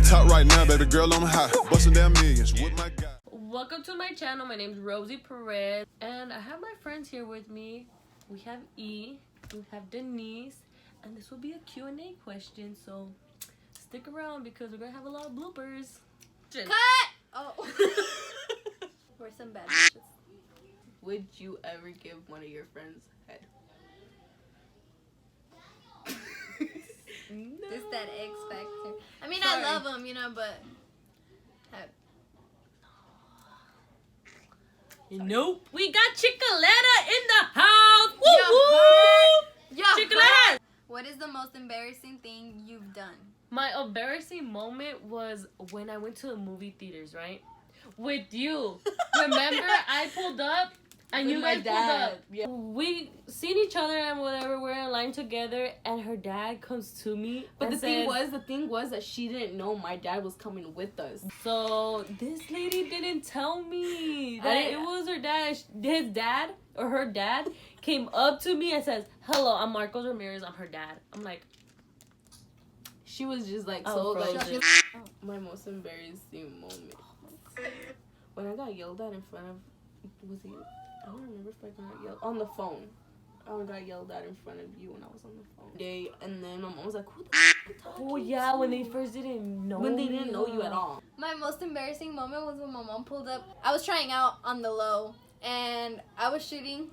can't talk right now, baby girl, I'm high. Busting down millions with my guy. Welcome to my channel. My name is Rosy Perez, and I have my friends here with me. We have E, we have Denise, and this will be a Q&A question, so stick around because we're gonna have a lot of bloopers. Cut! Oh. We're some bad bitches. Would you ever give one of your friends head? No. This that X factor. I mean, Sorry. I love them, you know, but Nope. We got Chicoletta in the house. Woo woo! Yo, Chicoletta! what is the most embarrassing thing you've done? My embarrassing moment was when I went to the movie theaters, right? With you. Remember, I pulled up and With you my guys dad. pulled up. Yeah. We seen each other and whatever, we're in line together, and her dad comes to me. But and the thing was that she didn't know my dad was coming with us. So this lady didn't tell me that it was her dad. His dad or her dad came up to me and says, "Hello, I'm Marcos Ramirez. I'm her dad." I'm like, She was just like Oh, so frozen. like my most embarrassing moment. When I got yelled at in front of I don't remember if I got yelled on the phone. I got yelled at in front of you when I was on the phone. And then my mom was like, "Who the f*** you talking oh yeah, to?" when they first didn't know. When they didn't know you at all. My most embarrassing moment was when my mom pulled up. I was trying out on the low, and I was shooting,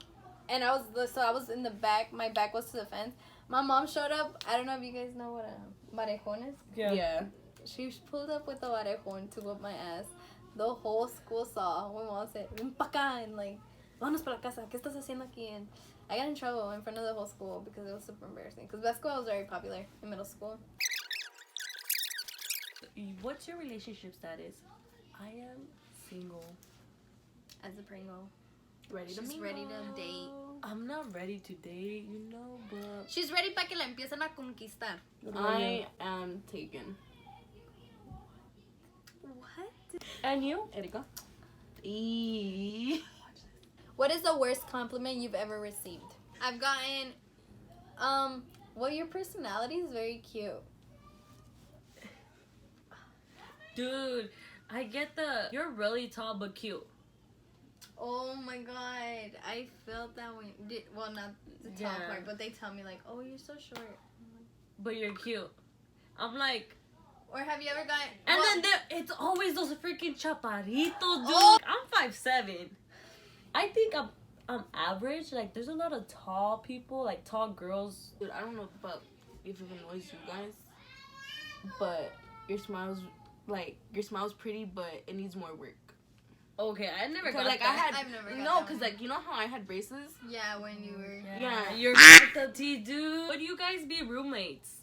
and I was in the back. My back was to the fence. My mom showed up. I don't know if you guys know what a marejon is. Yeah. She pulled up with a marejon to whip my ass. The whole school saw. My mom said, "Ven pa' acá," and like, "Vámonos para la casa. ¿Qué estás haciendo aquí?" And I got in trouble in front of the whole school because it was super embarrassing. Because basketball was very popular in middle school. What's your relationship status? I am single. As a Pringle. Ready to She's mingle. ready to date. I'm not ready to date, you know, but She's ready para que la empiecen a conquistar. I am taken. What? and you? Erika. E. What is the worst compliment you've ever received? I've gotten, well, your personality is very cute. Dude, I get you're really tall but cute. Oh my god, I felt that when, well, not the tall Yeah. part, but they tell me like, oh, you're so short. But you're cute. I'm like, Or have you ever gotten, and well, then it's always those freaking chaparritos, dude. Oh. I'm 5'7". I think I'm average. Like, there's a lot of tall people, like tall girls. Dude, I don't know about if it annoys you guys, but your smile's pretty, but it needs more work. Okay, I never got Like that. I've never got no, that because one. like you know how I had braces. yeah, when you were, Yeah. You're the T, dude. Would you guys be roommates?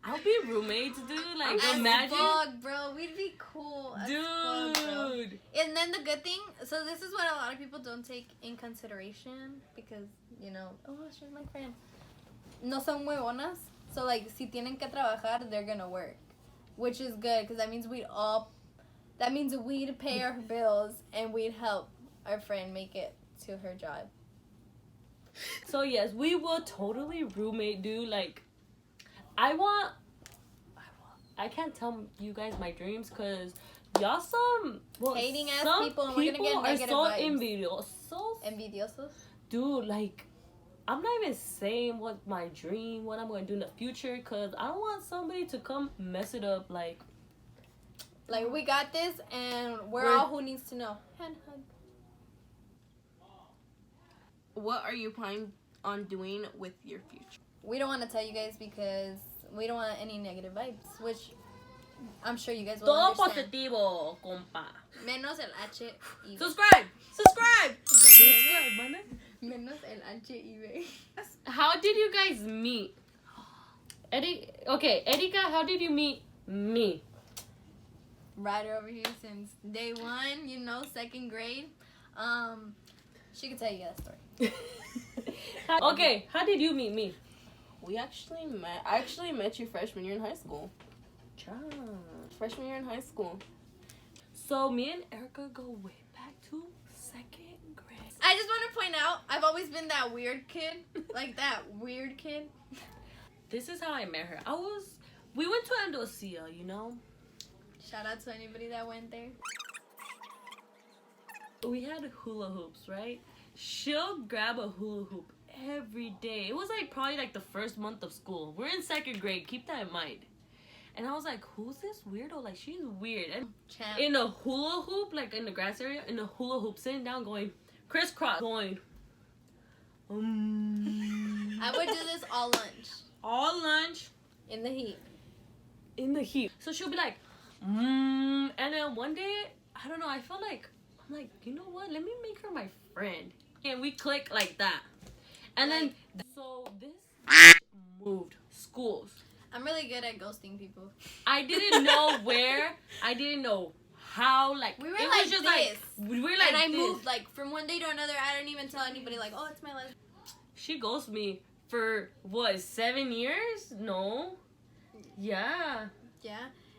I'll be roommates, dude. Like, as imagine. fuck, bro, we'd be cool as fuck, bro. Dude. And then the good thing, so this is what a lot of people don't take in consideration because, you know, oh, she's my friend. No son huevonas. So, like, si tienen que trabajar, they're gonna work. Which is good because that means we'd pay our bills and we'd help our friend make it to her job. So, yes, we will totally roommate, dude. Like, I can't tell you guys my dreams because y'all Hating ass some people, and we're gonna get are negative so vibes. envious. Envidiosos? Dude, like, I'm not even saying what my dream, what I'm going to do in the future, because I don't want somebody to come mess it up. Like, we got this and we're all who needs to know. Hand hug. What are you planning on doing with your future? We don't want to tell you guys because we don't want any negative vibes, which I'm sure you guys will todo understand. positivo, compa. Menos el H y B. Subscribe! Subscribe, mana. Menos el H y B. How did you guys meet? Erika, how did you meet me? Right over here since day one, you know, second grade. She could tell you that story. Okay, how did you meet me? I actually met you freshman year in high school. Freshman year in high school. So me and Erica go way back to second grade. I just want to point out, I've always been that weird kid. Like that weird kid. This is how I met her. We went to Andalusia, you know? Shout out to anybody that went there. We had hula hoops, right? She'll grab a hula hoop every day. It was like probably like the first month of school. We're in 2nd grade. Keep that in mind. And I was like, who's this weirdo? Like, she's weird. And Champ. in a hula hoop, like in the grass area, in a hula hoop, sitting down, going crisscross, going. I would do this all lunch. All lunch. In the heat. In the heat. So she'll be like, and then one day, I don't know, I felt like, I'm like, you know what? Let me make her my friend. And we click like that. And then, so this moved schools. I'm really good at ghosting people. I didn't know where. I didn't know how. Like, We were it like was just this. like, we were like and I this. moved like from one day to another. I didn't even tell anybody like, oh, it's my last. She ghosted me for, what, 7 years? No. Yeah. Yeah.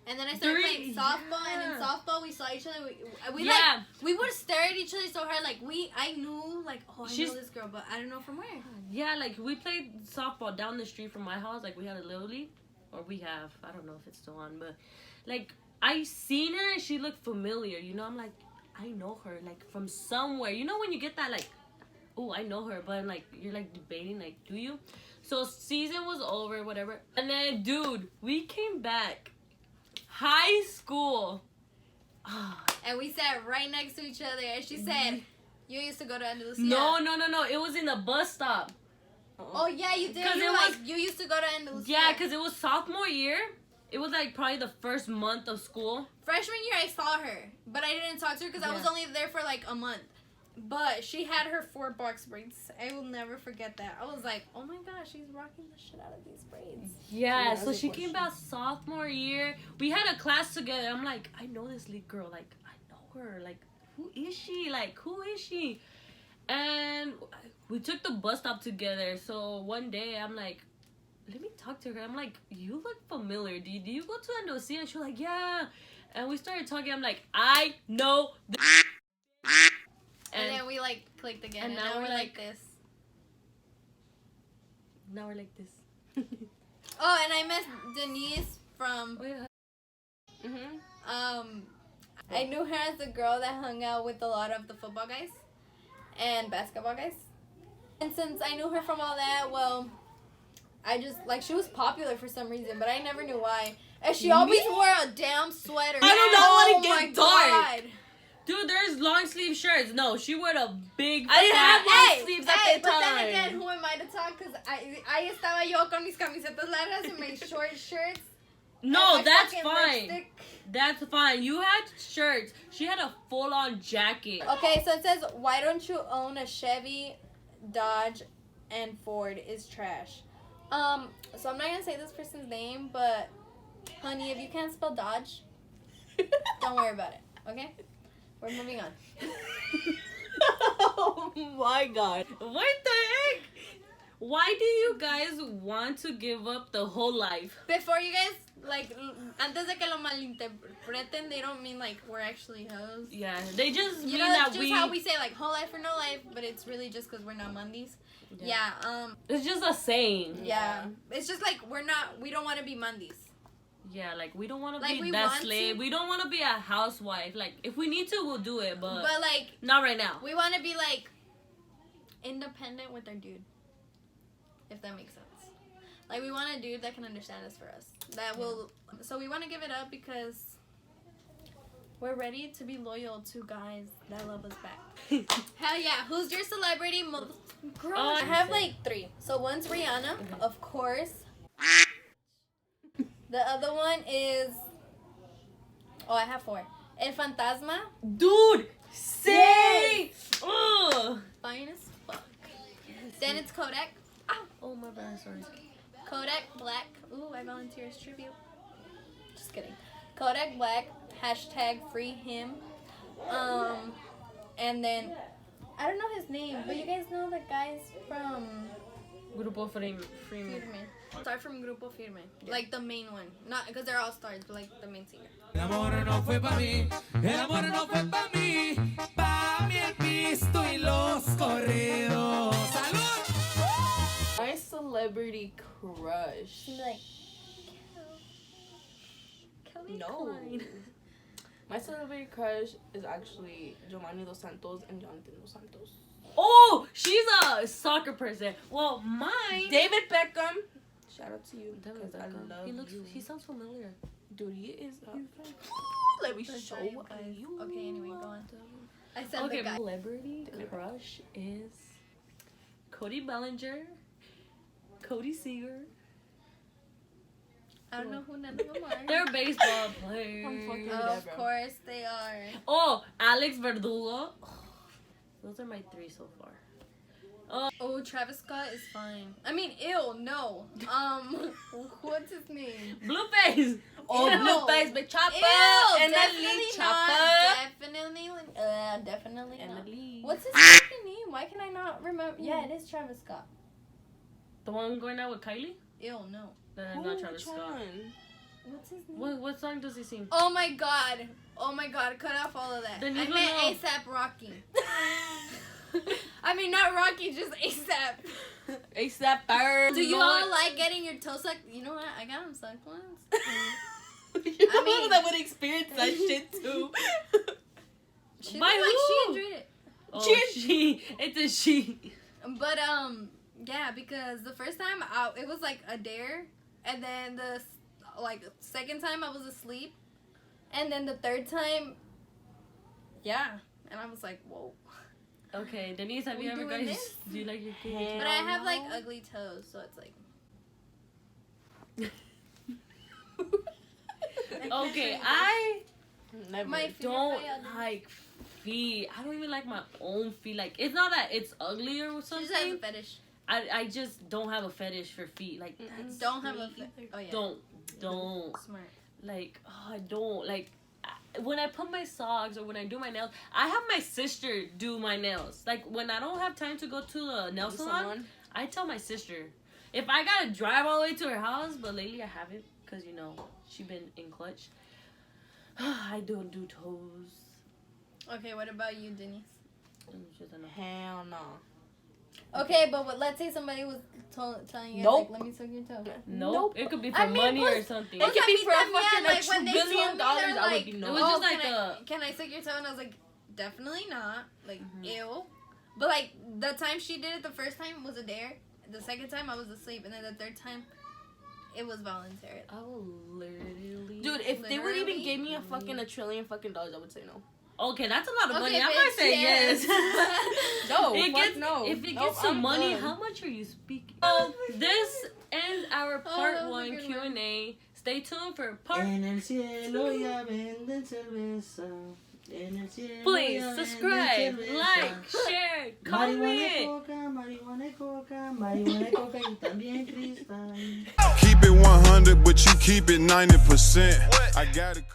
And then I started playing softball, and in softball we saw each other. We Yeah. we would stare at each other so hard. Like I knew like, oh, I She's- know this girl, but I don't know from where. Yeah, like, we played softball down the street from my house. Like, we had a little league. Or we have. I don't know if it's still on. But, like, I seen her and she looked familiar. You know, I'm like, I know her. Like, from somewhere. You know when you get that, like, oh, I know her. But, like, you're, like, debating. Like, do you? So, season was over, whatever. And then, dude, we came back. High school. And we sat right next to each other, and she said, "You used to go to Andalusia." No. It was in the bus stop. Oh yeah, you did. 'Cause You it were like, was- you used to go to Andalusia. Yeah, because it was sophomore year. It was, like, probably the first month of school. Freshman year, I saw her, but I didn't talk to her because I was Yeah. only there for like a month. But she had her 4 box braids. I will never forget that. I was like, oh my gosh, she's rocking the shit out of these braids. Yeah, that's so a she question. came back sophomore year. We had a class together. I'm like, I know this lead girl. Like, I know her. Like, who is she? Like, who is she? And we took the bus stop together. So one day, I'm like, let me talk to her. I'm like, you look familiar. Do you go to Andalusia? And she was like, yeah. And we started talking. I'm like, I know this. And then we like clicked again, and now we're like this. Now we're like this. Oh, and I met Denise from. Oh, yeah. I knew her as the girl that hung out with a lot of the football guys and basketball guys. And since I knew her from all that, well, I just like she was popular for some reason, but I never knew why. And she always wore a damn sweater. I don't know Oh when it my gets dark. God. Dude, there's long sleeve shirts. No, she wore a big. I didn't have long sleeves at the But then time. again, who am I to talk? Because I estaba yo con mis camisetas largas and my short shirts. No, and my that's fucking fine. lipstick. That's fine. You had shirts. She had a full on jacket. Okay, so it says, why don't you own a Chevy, Dodge, and Ford is trash. So I'm not gonna say this person's name, but honey, if you can't spell Dodge, don't worry about it. Okay, we're moving on. Oh my god. What the heck? Why do you guys want to give up the whole life? Before you guys like, antes de que lo malinterpreten, they don't mean like we're actually hoes. Yeah, they just You mean know, that that's just how we say like whole life or no life, but it's really just because we're not Mondays. Yeah. It's just a saying. Yeah. It's just like we don't want to be Mondays. Yeah, like we don't want to Like, be we that want slave. to. We don't want to be a housewife. Like if we need to, we'll do it, but like not right now. we want to be like independent with our dude. If that makes sense. Like we want a dude that can understand us for us. That will. So we want to give it up because we're ready to be loyal to guys that love us back. Hell yeah! Who's your celebrity? Girl, I have like 3. So one's Rihanna, of course. The other one is. Oh, I have 4. El Fantasma. Dude, say. Ugh. Fine as fuck. Then it's Kodak. Oh my bad, sorry. Kodak Black. Ooh, I volunteer as tribute. Just kidding. Kodak Black. Hashtag free him. And then I don't know his name, but you guys know the guys from Grupo Freeman. Firme. Start from Grupo Firme. Like the main one. Not because they're all stars, but like the main singer. El amor no fue pa' mí, el amor no fue pa' mí, pa' mí el pisto y los corridos. ¡Salud! My celebrity crush. She's like Kelly No. Klein. My celebrity crush is actually Giovanni Dos Santos and Jonathan Dos Santos. Oh, she's a soccer person. Well, mine. David Beckham. Shout out to you. David Because I Beckham. love He looks. you. He sounds familiar. Dude, he is. Let me show you. Okay, anyway, go on. I said Okay, the guy. celebrity crush is Cody Bellinger, Cody Seager. I don't know who none of them are. They're baseball players. Of course they are. Oh, Alex Verdugo. Those are my 3 so far. Oh, Travis Scott is fine. I mean, ew, no. What's his name? Blueface. Oh, Ew. Blueface, but Chopper. Ew, And definitely Chopper. definitely And not. the lead. What's his fucking name? Why can I not remember? Yeah, it is Travis Scott. The one going out with Kylie? Ew, no. That's not Travis Scott. What's his name? What song does he sing? Oh my god. Oh my god, cut off all of that. Then you I don't meant know. ASAP Rocky. I mean, not Rocky, just ASAP. ASAP Bird. Do you all like getting your toes sucked? You know what? I got them sucked once. You're I mean- one that would experience that shit too. She By looked like she who? enjoyed it. Oh, she. It's a she. But yeah, because the first time it was like a dare, and then the second time I was asleep, and then the third time, yeah, and I was like, whoa. Okay, Denise, have We you ever doing guys? this? Do you like your kids? Hell But I have like no. ugly toes, so it's like. Okay, I Never. My feet are don't very ugly. like feet. I don't even like my own feet. Like, it's not that it's ugly or She just has a something. fetish. I just don't have a fetish for feet. Like, that's Don't have a me fetish. Oh yeah. don't Smart. like. Oh, I don't like. When I put my socks or when I do my nails, I have my sister do my nails. Like, when I don't have time to go to the nail salon, I tell my sister. If I gotta drive all the way to her house, but lately I haven't, because, you know, she been in clutch. I don't do toes. Okay, what about you, Denise? Just enough. Hell no. Okay, but let's say somebody was telling you, Nope. like, let me suck your toe. Nope. It could be for I mean, money or pues, something. It could be for a yeah, fucking like, when they $1 told me, trillion. they're I would like, be It no. was just like can I suck your toe? And I was like, definitely not. Like, Mhm. ew. But, like, the time she did it the first time was a dare. The second time I was asleep. And then the third time, it was voluntary. I will literally. Dude, if they would even Literally? give me a trillion fucking dollars, I would say no. Okay, that's a lot of money. Okay, I'm gonna bitch, say yes. No, It fuck gets, no. If it Nope, gets some I'm money, good. how much are you speaking? So this ends our part that was a 1 good Q&A. Stay tuned for part. En el cielo ya venden cerveza. En el cielo Please ya subscribe, venden cerveza. like, share, Marihuana comment. marihuana coca, marihuana coca y también cristal. Keep it 100, but you keep it 90%. I got it.